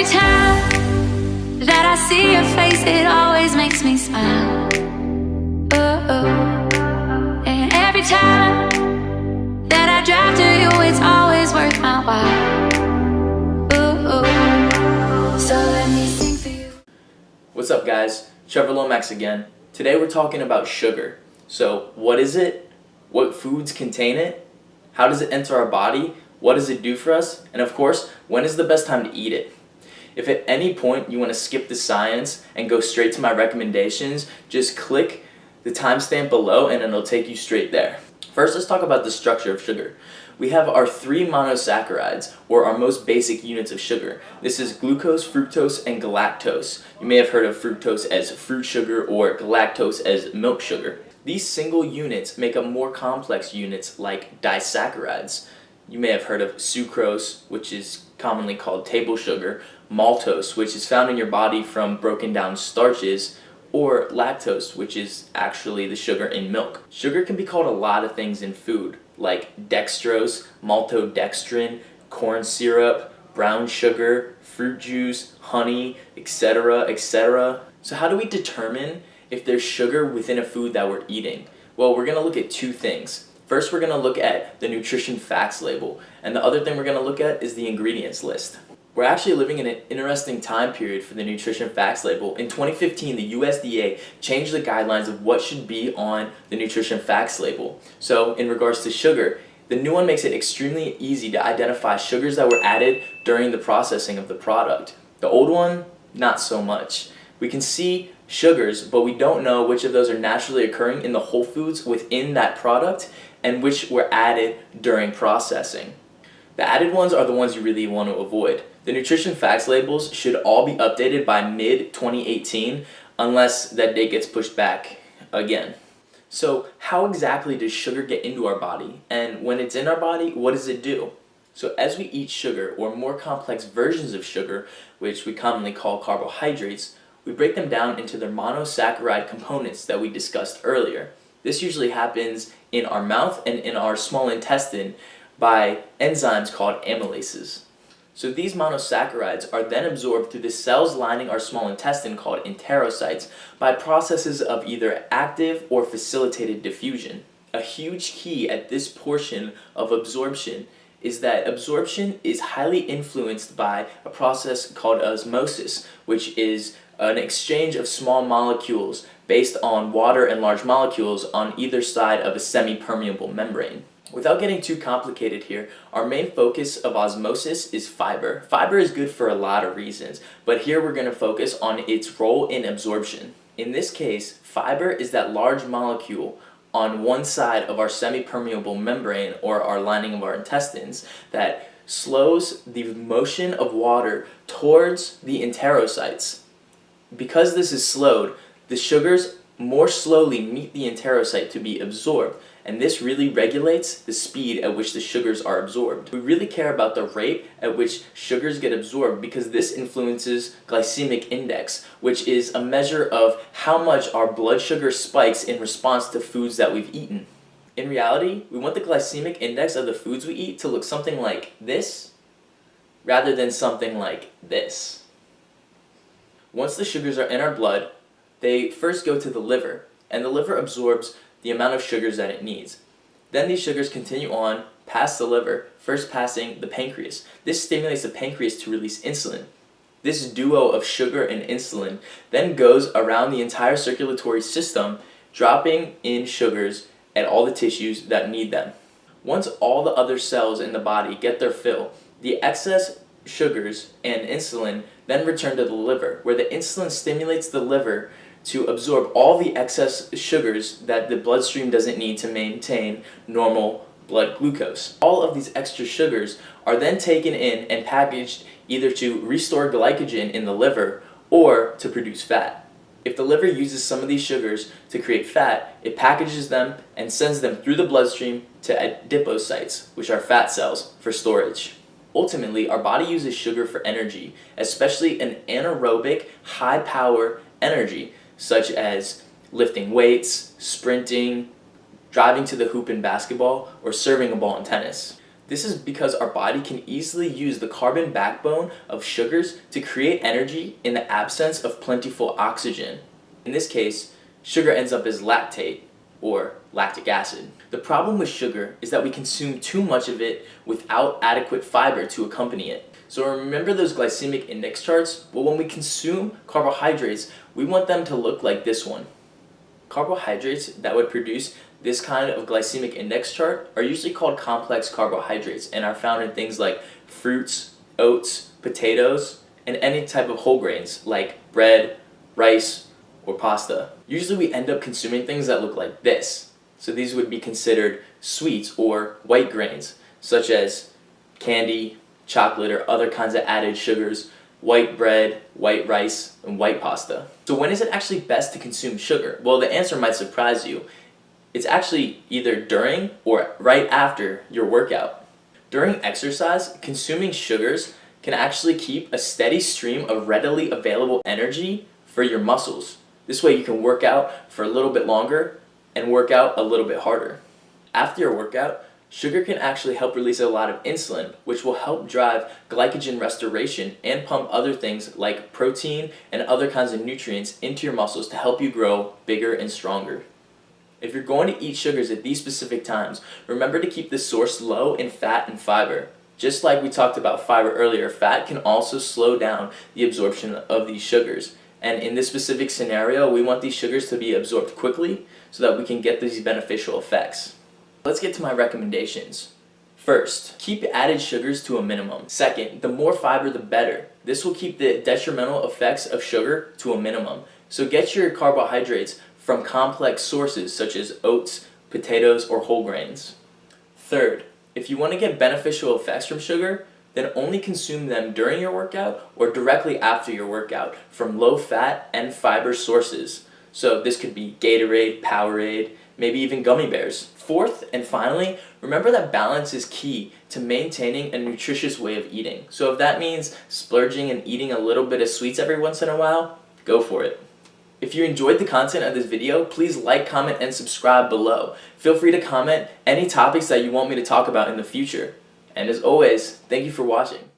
every time that I see your face, it always makes me smile. And every time that I drive to you, it's always worth my while. So let me sing for you. What's up, guys? Trevor Lomax again. Today we're talking about sugar. So what is it? What foods contain it? How does it enter our body? What does it do for us? And of course, when is the best time to eat it? If at any point you want to skip the science and go straight to my recommendations, just click the timestamp below and it'll take you straight there. First, let's talk about the structure of sugar. We have our three monosaccharides, or our most basic units of sugar. This is glucose, fructose, and galactose. You may have heard of fructose as fruit sugar or galactose as milk sugar. These single units make up more complex units like disaccharides. You may have heard of sucrose, which is commonly called table sugar, maltose, which is found in your body from broken down starches, or lactose, which is actually the sugar in milk. Sugar can be called a lot of things in food, like dextrose, maltodextrin, corn syrup, brown sugar, fruit juice, honey, etc., etc. So how do we determine if there's sugar within a food that we're eating? Well, we're going to look at two things. First, we're going to look at the nutrition facts label, and the other thing we're going to look at is the ingredients list. We're actually living in an interesting time period for the nutrition facts label. In 2015, the USDA changed the guidelines of what should be on the nutrition facts label. So in regards to sugar, the new one makes it extremely easy to identify sugars that were added during the processing of the product. The old one, not so much. We can see sugars, but we don't know which of those are naturally occurring in the whole foods within that product and which were added during processing. The added ones are the ones you really want to avoid. The nutrition facts labels should all be updated by mid-2018 unless that date gets pushed back again. So how exactly does sugar get into our body? And when it's in our body, what does it do? So as we eat sugar, or more complex versions of sugar, which we commonly call carbohydrates, we break them down into their monosaccharide components that we discussed earlier. This usually happens in our mouth and in our small intestine by enzymes called amylases. So these monosaccharides are then absorbed through the cells lining our small intestine called enterocytes by processes of either active or facilitated diffusion. A huge key at this portion of absorption is that absorption is highly influenced by a process called osmosis, which is an exchange of small molecules based on water and large molecules on either side of a semi-permeable membrane. Without getting too complicated here, our main focus of osmosis is fiber. Fiber is good for a lot of reasons, but here we're going to focus on its role in absorption. In this case, fiber is that large molecule on one side of our semi-permeable membrane, or our lining of our intestines, that slows the motion of water towards the enterocytes. Because this is slowed, the sugars more slowly meet the enterocyte to be absorbed, and this really regulates the speed at which the sugars are absorbed. We really care about the rate at which sugars get absorbed because this influences glycemic index, which is a measure of how much our blood sugar spikes in response to foods that we've eaten. In reality, we want the glycemic index of the foods we eat to look something like this rather than something like this. Once the sugars are in our blood, they first go to the liver, and the liver absorbs the amount of sugars that it needs. Then these sugars continue on past the liver, first passing the pancreas. This stimulates the pancreas to release insulin. This duo of sugar and insulin then goes around the entire circulatory system, dropping in sugars at all the tissues that need them. Once all the other cells in the body get their fill, the excess sugars and insulin then return to the liver, where the insulin stimulates the liver to absorb all the excess sugars that the bloodstream doesn't need to maintain normal blood glucose. All of these extra sugars are then taken in and packaged either to restore glycogen in the liver or to produce fat. If the liver uses some of these sugars to create fat, it packages them and sends them through the bloodstream to adipocytes, which are fat cells, for storage. Ultimately, our body uses sugar for energy, especially an anaerobic, high-power energy, such as lifting weights, sprinting, driving to the hoop in basketball, or serving a ball in tennis. This is because our body can easily use the carbon backbone of sugars to create energy in the absence of plentiful oxygen. In this case, sugar ends up as lactate, or lactic acid. The problem with sugar is that we consume too much of it without adequate fiber to accompany it. So remember those glycemic index charts? Well, when we consume carbohydrates, we want them to look like this one. Carbohydrates that would produce this kind of glycemic index chart are usually called complex carbohydrates and are found in things like fruits, oats, potatoes, and any type of whole grains like bread, rice, or pasta. Usually we end up consuming things that look like this. So these would be considered sweets or white grains, such as candy, chocolate, or other kinds of added sugars, white bread, white rice, and white pasta. So when is it actually best to consume sugar? Well, the answer might surprise you. It's actually either during or right after your workout. During exercise, consuming sugars can actually keep a steady stream of readily available energy for your muscles. This way you can work out for a little bit longer and work out a little bit harder. After your workout, sugar can actually help release a lot of insulin, which will help drive glycogen restoration and pump other things like protein and other kinds of nutrients into your muscles to help you grow bigger and stronger. If you're going to eat sugars at these specific times, remember to keep the source low in fat and fiber. Just like we talked about fiber earlier, fat can also slow down the absorption of these sugars. And in this specific scenario, we want these sugars to be absorbed quickly so that we can get these beneficial effects. Let's get to my recommendations. First, keep added sugars to a minimum. Second, the more fiber the better. This will keep the detrimental effects of sugar to a minimum. So get your carbohydrates from complex sources such as oats, potatoes, or whole grains. Third, if you want to get beneficial effects from sugar, then only consume them during your workout or directly after your workout from low fat and fiber sources. So this could be Gatorade, Powerade, maybe even gummy bears. Fourth and finally, remember that balance is key to maintaining a nutritious way of eating. So if that means splurging and eating a little bit of sweets every once in a while, go for it. If you enjoyed the content of this video, please like, comment, and subscribe below. Feel free to comment any topics that you want me to talk about in the future. And as always, thank you for watching.